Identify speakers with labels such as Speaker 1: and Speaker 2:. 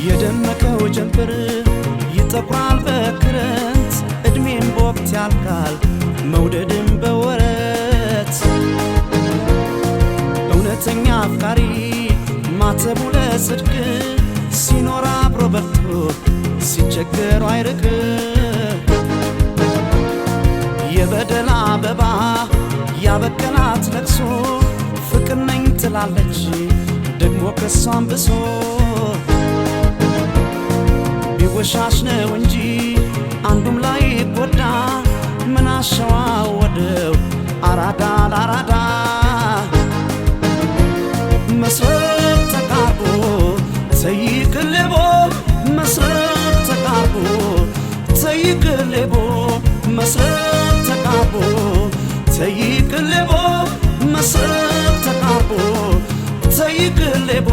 Speaker 1: የደመቀው ጀንበር ይጠቁራል በክረምት እድሜም በወቅት ያልቃል መውደድም በወረት እውነተኛ አፍቃሪ ማተቡ ለጽድቅ ሲኖር አብሮ በርቶ ሲቸገሩ አይርቅ የበደል አበባ ያበቀላት ለቅሶ ፍቅር ነኝ ትላለች ደግሞ ከሷም ብሶ ቢወሻሽ ነው እንጂ አንዱም ላይ ጎዳ ምን አሸዋወደው አራዳ ላራዳ መስረቅ ተቃርቦ ተይቅልቦ መስረቅ ተቃርቦ ተይቅልቦ መስረቅ ተቃርቦ ተይቅልቦ መስረቅ ተቃርቦ ተይቅልቦ